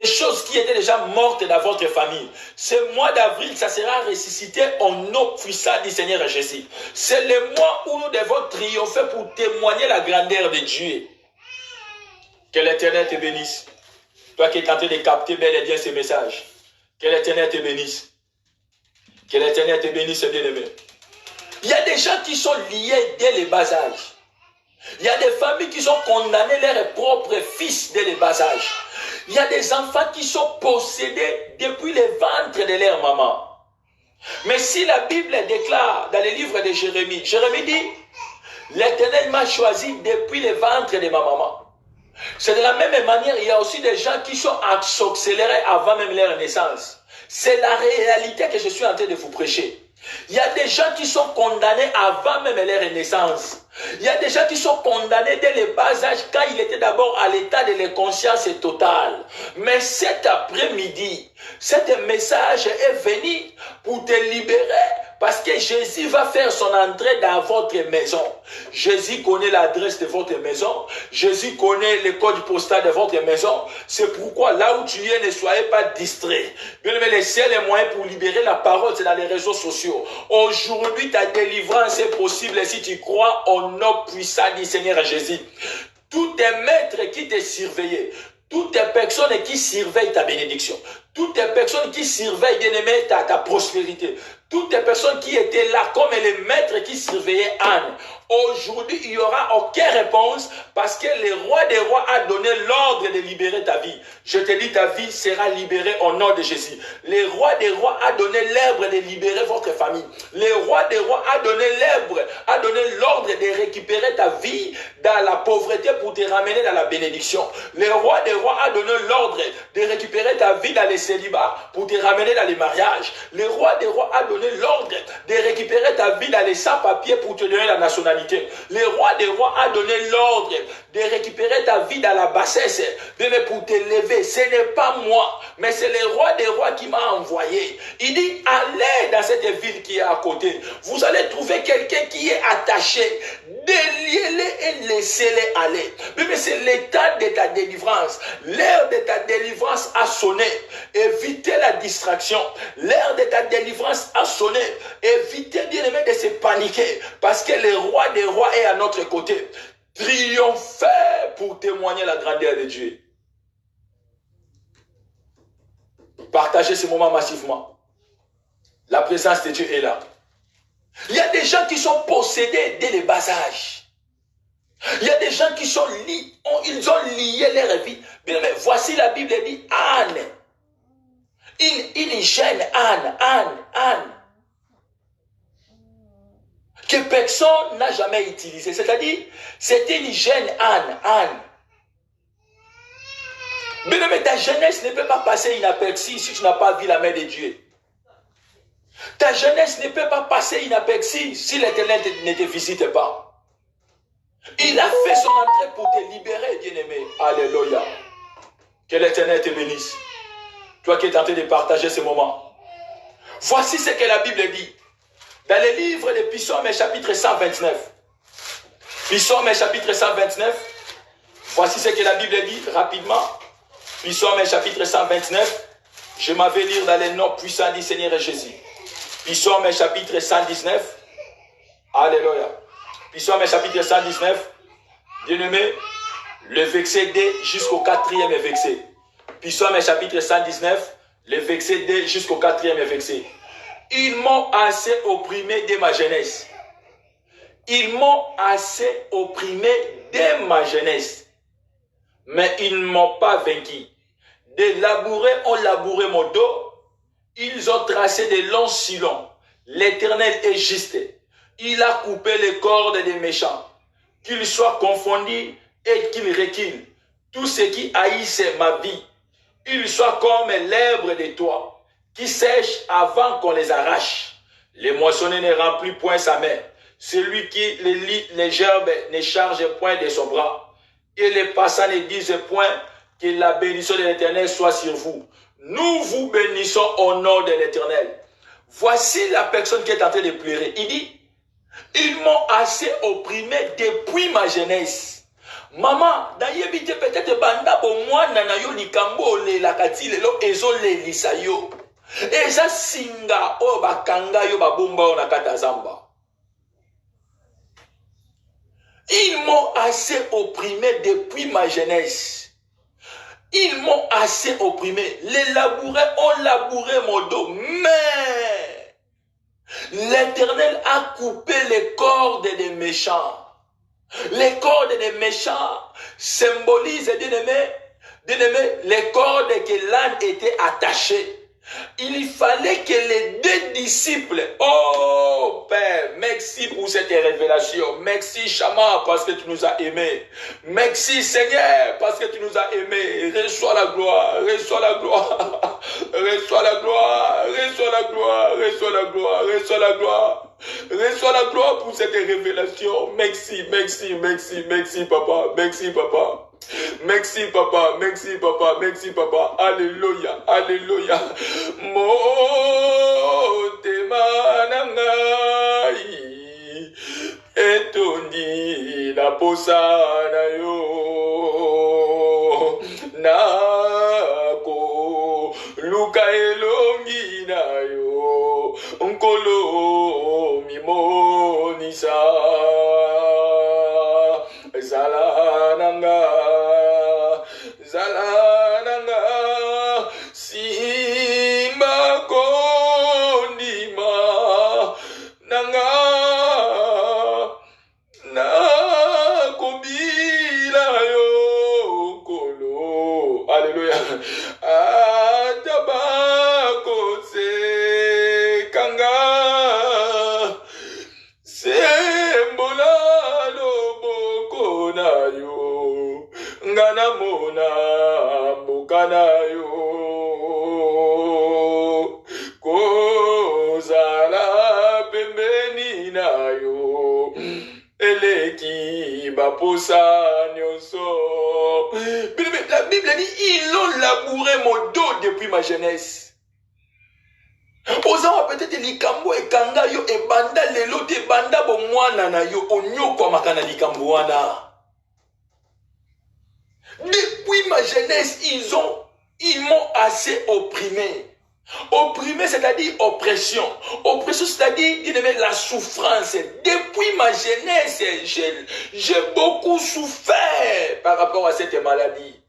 choses qui étaient déjà mortes dans votre famille. Ce mois d'avril, ça sera ressuscité au nom puissant du Seigneur Jésus. C'est le mois où nous devons triompher pour témoigner la grandeur de Dieu. Que l'Éternel te bénisse. Toi qui es en train de capter bel et bien ces messages. Que l'Éternel te bénisse. Que l'Éternel te bénisse, bien-aimé. Il y a des gens qui sont liés dès le bas âge. Il y a des familles qui ont condamné leurs propres fils dès le bas âge. Il y a des enfants qui sont possédés depuis le ventre de leur maman. Mais si la Bible déclare dans le livre de Jérémie, Jérémie dit, l'Éternel m'a choisi depuis le ventre de ma maman. C'est de la même manière, il y a aussi des gens qui sont accélérés avant même leur naissance. C'est la réalité que je suis en train de vous prêcher. Il y a des gens qui sont condamnés avant même leur naissance. Il y a des gens qui sont condamnés dès le bas âge quand il était d'abord à l'état de l'inconscience totale. Mais cet après-midi, cet message est venu pour te libérer parce que Jésus va faire son entrée dans votre maison. Jésus connaît l'adresse de votre maison. Jésus connaît le code postal de votre maison. C'est pourquoi là où tu es, ne soyez pas distrait. Bien aimé, le seul moyen pour libérer la parole, c'est dans les réseaux sociaux. Aujourd'hui, ta délivrance est possible si tu crois au nom puissant du Seigneur Jésus. Tous tes maîtres qui te surveillaient, toutes les personnes qui surveillent ta bénédiction, toutes les personnes qui surveillent, bien-aimé, ta prospérité, toutes les personnes qui étaient là comme les maîtres qui surveillaient Anne, aujourd'hui, il n'y aura aucune réponse parce que le roi des rois a donné l'ordre de libérer ta vie. Je te dis, ta vie sera libérée au nom de Jésus. Le roi des rois a donné l'ordre de libérer votre famille. Le roi des rois a donné l'ordre de récupérer ta vie dans la pauvreté pour te ramener dans la bénédiction. Le roi des rois a donné l'ordre de récupérer ta vie dans les célibats pour te ramener dans les mariages. Le roi des rois a donné l'ordre de récupérer ta vie dans les sans-papiers pour te donner la nationalité. Le roi des rois a donné l'ordre de récupérer ta vie dans la bassesse, mais pour te lever. Ce n'est pas moi, mais c'est le roi des rois qui m'a envoyé. Il dit, allez dans cette ville qui est à côté. Vous allez trouver quelqu'un qui est attaché. Déliez-les et laissez-les aller. Mais c'est l'état de ta délivrance. L'heure de ta délivrance a sonné. Évitez la distraction. L'heure de ta délivrance a sonné. Évitez, bien-aimé, de se paniquer. Parce que le roi des rois est à notre côté. Triompher pour témoigner la grandeur de Dieu. Partagez ce moment massivement. La présence de Dieu est là. Il y a des gens qui sont possédés dès le bas âge. Il y a des gens qui sont liés, ils ont lié leur vie. Mais voici la Bible dit Anne. Une jeune Anne. Que personne n'a jamais utilisé. C'est-à-dire, c'était une jeune Anne. Mais ta jeunesse ne peut pas passer inaperçue si tu n'as pas vu la main de Dieu. Ta jeunesse ne peut pas passer inaperçue si l'Éternel ne te visite pas. Il a fait son entrée pour te libérer, bien-aimé. Alléluia. Que l'Éternel te bénisse. Toi qui es en train de partager ce moment. Voici ce que la Bible dit. Dans le livre de Psaume, chapitre 129. Psaume, chapitre 129. Voici ce que la Bible dit rapidement. Psaume, chapitre 129. Je m'en vais lire dans le nom puissant du Seigneur Jésus. Psaume, chapitre 119. Alléluia. Psaume, chapitre 119. Bien-aimé, le verset D jusqu'au 4e verset. Psaume, chapitre 119. Le verset D jusqu'au 4e verset. Ils m'ont assez opprimé dès ma jeunesse. Ils m'ont assez opprimé dès ma jeunesse. Mais ils ne m'ont pas vaincu. Des labourés ont labouré mon dos. Ils ont tracé des longs sillons. L'Éternel est juste. Il a coupé les cordes des méchants. Qu'ils soient confondus et qu'ils reculent. Tous ceux qui haïssent ma vie, ils soient comme l'herbe des toits, qui sèchent avant qu'on les arrache. Les moissonneurs ne remplissent point sa main. Celui qui les gerbes ne charge point de son bras. Et les passants ne disent point que la bénédiction de l'Éternel soit sur vous. Nous vous bénissons au nom de l'Éternel. Voici la personne qui est en train de pleurer. Il dit, ils m'ont assez opprimé depuis ma jeunesse. Maman, nayebi te peut-être banda bo mwana na yo likambo le la kati lelo ezo le lisa yo. Eza singa o bakanga yo babomba o na kata zamba. Ils m'ont assez opprimé depuis ma jeunesse. Ils m'ont assez opprimé. Les labourés ont labouré mon dos. Mais l'Éternel a coupé les cordes des méchants. Les cordes des méchants symbolisent, bien aimé, les cordes que l'âne était attaché. Il fallait que les deux disciples, oh Père, merci pour cette révélation. Merci Chama parce que tu nous as aimés. Merci Seigneur parce que tu nous as aimés. Reçois la gloire, reçois la gloire, reçois la gloire, reçois la gloire, reçois la gloire, reçois la gloire. Reçois la gloire pour cette révélation. Merci, merci, merci, merci Papa, merci Papa. Merci papa, merci papa, merci papa. Alléluia, alléluia. Motema nangai etondi na posa na yo nako luka elongi na yo nkolo mimonisa zalananga simba kondima nanga na kobila yo kolo. Alléluia. Atabako se kanga sembola loboko na yo ngana mona mukana yo kozala pembeni na yo eleki baposa nyonso. La Bible dit ils ont labouré mon dos depuis ma jeunesse. Ozawa peut-être likambo ekanga yo ebanda lelo te banda bo mwana na yo onyoko makana likambo wana. Depuis ma jeunesse, ils m'ont assez opprimé. Opprimé, c'est-à-dire oppression. Oppression, c'est-à-dire la souffrance. Depuis ma jeunesse, j'ai beaucoup souffert par rapport à cette maladie.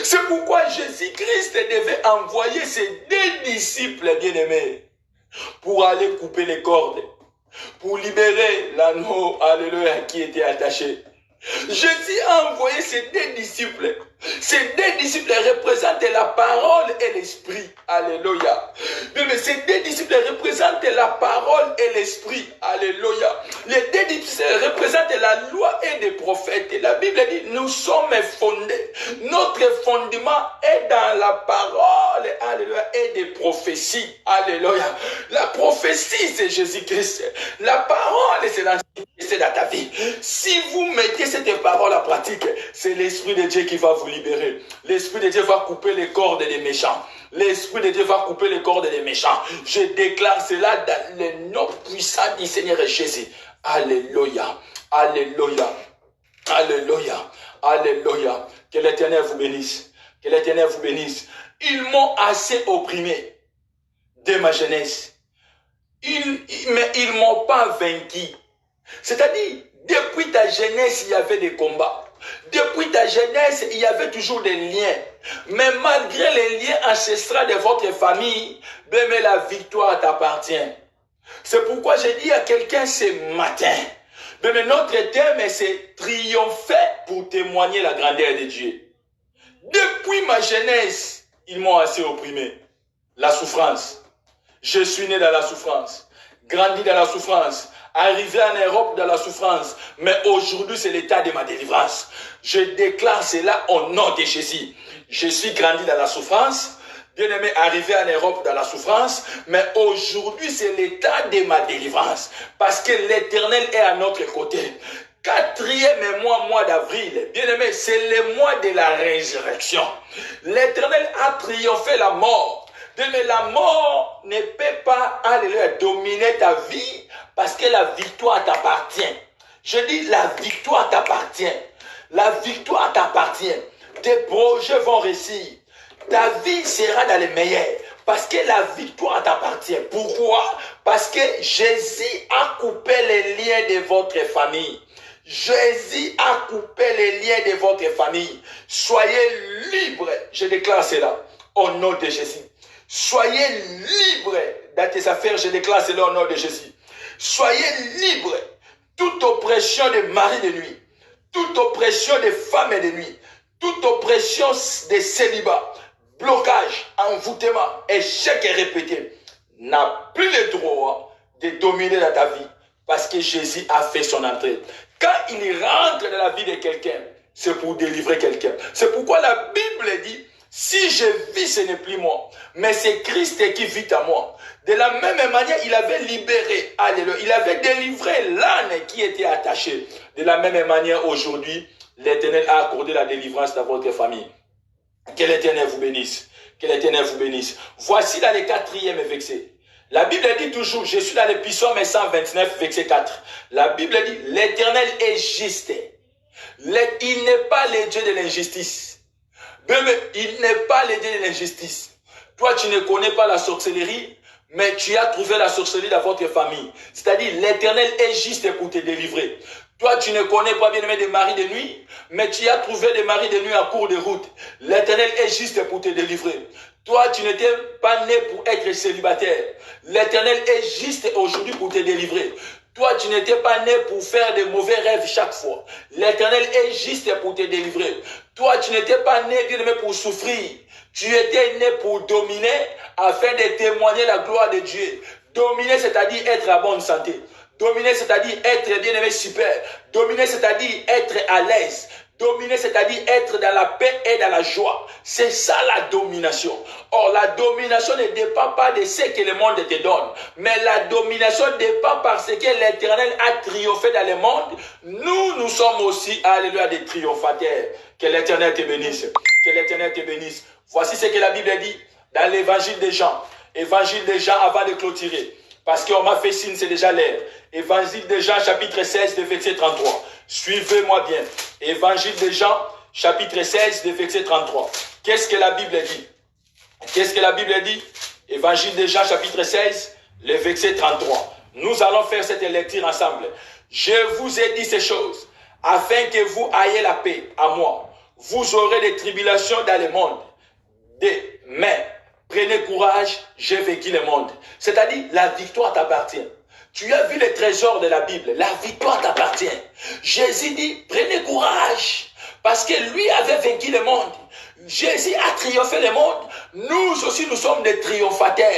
C'est pourquoi Jésus-Christ devait envoyer ses deux disciples bien-aimés pour aller couper les cordes, pour libérer l'anneau, alléluia, qui était attaché. Jésus a envoyé ses deux disciples. Ces deux disciples représentent la parole et l'esprit. Alléluia. Mais ces deux disciples représentent la parole et l'esprit. Alléluia. Les deux disciples représentent la loi et les prophètes. Et la Bible dit, nous sommes fondés. Notre fondement est dans la parole, alléluia, et des prophéties. Alléluia. La prophétie, c'est Jésus-Christ. La parole, c'est dans ta vie. Si vous mettez cette parole en pratique, c'est l'Esprit de Dieu qui va vous libérer. L'Esprit de Dieu va couper les cordes des méchants. L'Esprit de Dieu va couper les cordes des méchants. Je déclare cela dans le nom puissant du Seigneur Jésus. Alléluia. Alléluia. Alléluia. Alléluia. Que l'Éternel vous bénisse. Que l'Éternel vous bénisse. Ils m'ont assez opprimé dès ma jeunesse. Mais ils ne m'ont pas vaincu. C'est-à-dire, depuis ta jeunesse, il y avait des combats. Depuis ta jeunesse, il y avait toujours des liens. Mais malgré les liens ancestraux de votre famille, mais la victoire t'appartient. C'est pourquoi j'ai dit à quelqu'un ce matin, mais notre thème, c'est triompher pour témoigner la grandeur de Dieu. Depuis ma jeunesse, ils m'ont assez opprimé. La souffrance. Je suis né dans la souffrance. Grandi dans la souffrance. Arrivé en Europe dans la souffrance. Mais aujourd'hui, c'est l'état de ma délivrance. Je déclare cela au nom de Jésus. Je suis grandi dans la souffrance. Bien-aimé, arrivé en Europe dans la souffrance. Mais aujourd'hui, c'est l'état de ma délivrance. Parce que l'Éternel est à notre côté. Quatrième mois d'avril, bien-aimé, c'est le mois de la résurrection. L'Éternel a triomphé la mort. Mais la mort ne peut pas dominer ta vie parce que la victoire t'appartient. Je dis la victoire t'appartient. La victoire t'appartient. Tes projets vont réussir. Ta vie sera dans les meilleurs. Parce que la victoire t'appartient. Pourquoi? Parce que Jésus a coupé les liens de votre famille. Jésus a coupé les liens de votre famille. Soyez libres. Je déclare cela au nom de Jésus. Soyez libres dans tes affaires. Je déclare cela au nom de Jésus. Soyez libres. Toute oppression de mari de nuit, toute oppression de femme de nuit, toute oppression de célibat, blocage, envoûtement, échec et répété, n'a plus le droit de dominer dans ta vie parce que Jésus a fait son entrée. Quand il rentre dans la vie de quelqu'un, c'est pour délivrer quelqu'un. C'est pourquoi la Bible dit, si je vis, ce n'est plus moi, mais c'est Christ qui vit en moi. De la même manière, il avait libéré, alléluia, il avait délivré l'âne qui était attaché. De la même manière, aujourd'hui, l'Éternel a accordé la délivrance dans votre famille. Que l'Éternel vous bénisse. Que l'Éternel vous bénisse. Voici dans le 4e verset. La Bible dit toujours, je suis dans le psaume 129, verset 4. La Bible dit, l'Éternel est juste. Il n'est pas le Dieu de l'injustice. Il n'est pas le Dieu de l'injustice. Toi, tu ne connais pas la sorcellerie, mais tu as trouvé la sorcellerie dans votre famille. C'est-à-dire, l'Éternel est juste pour te délivrer. Toi, tu ne connais pas bien aimé des maris de nuit, mais tu as trouvé des maris de nuit en cours de route. L'Éternel est juste pour te délivrer. Toi, tu n'étais pas né pour être célibataire. L'Éternel est juste aujourd'hui pour te délivrer. Toi, tu n'étais pas né pour faire de mauvais rêves chaque fois. L'Éternel est juste pour te délivrer. Toi, tu n'étais pas né bien aimé pour souffrir. Tu étais né pour dominer afin de témoigner la gloire de Dieu. Dominer, c'est-à-dire être à bonne santé. Dominer, c'est-à-dire être bien aimé super. Dominer, c'est-à-dire être à l'aise. Dominer, c'est-à-dire être dans la paix et dans la joie. C'est ça la domination. Or, la domination ne dépend pas de ce que le monde te donne. Mais la domination dépend parce que l'Éternel a triomphé dans le monde. Nous sommes aussi, alléluia, des triomphateurs. Que l'Éternel te bénisse. Que l'Éternel te bénisse. Voici ce que la Bible dit dans l'évangile de Jean. Évangile de Jean avant de clôturer. Parce qu'on m'a fait signe, c'est déjà l'heure. Évangile de Jean, chapitre 16, verset 33. Suivez-moi bien. Évangile de Jean, chapitre 16, verset 33. Qu'est-ce que la Bible dit? Qu'est-ce que la Bible dit? Évangile de Jean, chapitre 16, le verset 33. Nous allons faire cette lecture ensemble. Je vous ai dit ces choses, afin que vous ayez la paix à moi. Vous aurez des tribulations dans le monde. Mais prenez courage, j'ai vaincu le monde. C'est-à-dire, la victoire t'appartient. Tu as vu les trésors de la Bible. La victoire t'appartient. Jésus dit, prenez courage. Parce que lui avait vaincu le monde. Jésus a triomphé le monde. Nous aussi, nous sommes des triomphateurs.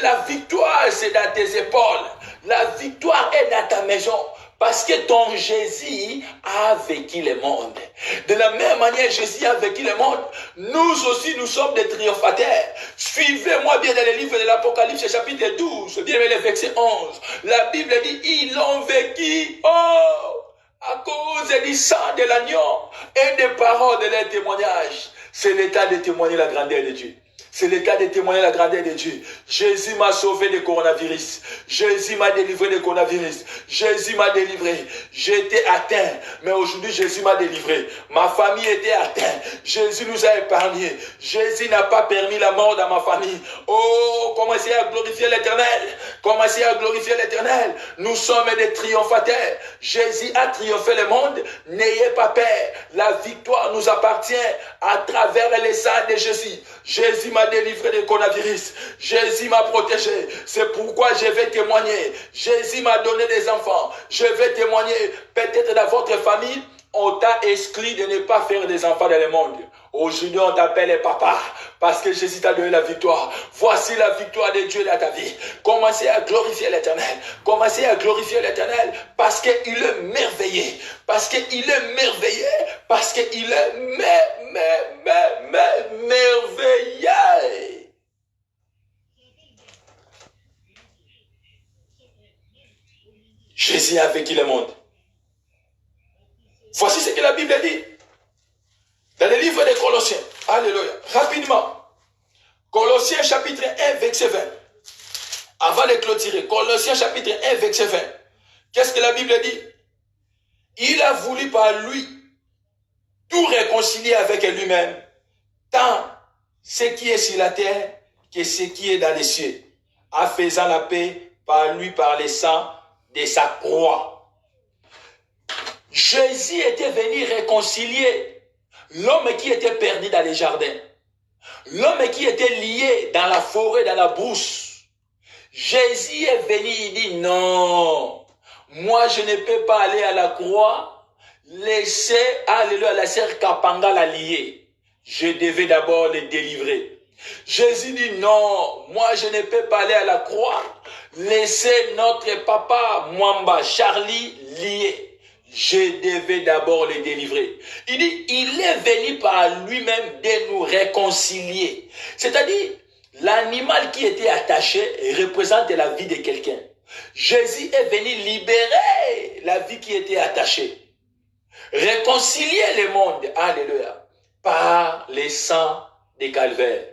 La victoire, c'est dans tes épaules. La victoire est dans ta maison. Parce que ton Jésus a vécu le monde. De la même manière, Jésus a vécu le monde. Nous aussi, nous sommes des triomphateurs. Suivez-moi bien dans le livre de l'Apocalypse, chapitre 12, bien le verset 11. La Bible dit, ils l'ont vécu, à cause du sang de l'agneau et des paroles de leur témoignage. C'est l'état de témoigner la grandeur de Dieu. C'est le cas de témoigner la grandeur de Dieu. Jésus m'a sauvé du coronavirus. Jésus m'a délivré du coronavirus. Jésus m'a délivré. J'étais atteint, mais aujourd'hui Jésus m'a délivré. Ma famille était atteinte. Jésus nous a épargnés. Jésus n'a pas permis la mort dans ma famille. Oh, commencez à glorifier l'Éternel. Commencez à glorifier l'Éternel. Nous sommes des triomphateurs. Jésus a triomphé le monde. N'ayez pas peur. La victoire nous appartient à travers les sang de Jésus. Jésus m'a délivré du coronavirus. Jésus m'a protégé. C'est pourquoi je vais témoigner. Jésus m'a donné des enfants. Je vais témoigner. Peut-être dans votre famille, on t'a exclu de ne pas faire des enfants dans le monde. Aujourd'hui, on t'appelle papa parce que Jésus t'a donné la victoire. Voici la victoire de Dieu dans ta vie. Commencez à glorifier l'Éternel. Commencez à glorifier l'Éternel parce qu'il est merveilleux. Parce qu'il est merveilleux. Parce qu'il est merveilleux. Jésus a vécu le monde. Voici ce que la Bible dit. Dans le livre des Colossiens. Alléluia. Rapidement. Colossiens chapitre 1, verset 20. Avant de clôturer. Colossiens chapitre 1, verset 20. Qu'est-ce que la Bible dit? Il a voulu par lui tout réconcilier avec lui-même, tant ce qui est sur la terre que ce qui est dans les cieux, en faisant la paix par lui, par le sang de sa croix. Jésus était venu réconcilier l'homme qui était perdu dans les jardins, l'homme qui était lié dans la forêt, dans la brousse. Jésus est venu, il dit non, moi je ne peux pas aller à la croix, laisser, alléluia, la sœur Kapanga la lier. Je devais d'abord les délivrer. Jésus dit non, moi je ne peux pas aller à la croix, laisser notre papa Mwamba, Charlie, lié. Je devais d'abord les délivrer. Il dit, il est venu par lui-même de nous réconcilier. C'est-à-dire, l'animal qui était attaché représente la vie de quelqu'un. Jésus est venu libérer la vie qui était attachée. Réconcilier le monde, alléluia, par le sang des calvaires.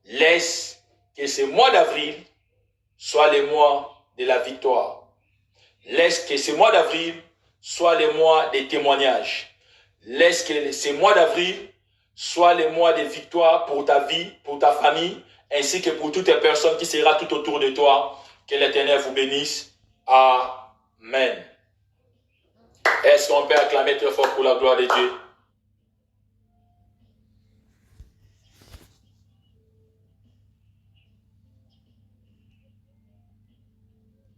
Laisse que ce mois d'avril soit le mois de la victoire. Laisse que ce mois d'avril soit le mois des témoignages. Laisse que ce mois d'avril soit le mois de victoire pour ta vie, pour ta famille, ainsi que pour toutes les personnes qui seront tout autour de toi. Que l'Éternel vous bénisse. Amen. Est-ce qu'on peut acclamer très fort pour la gloire de Dieu?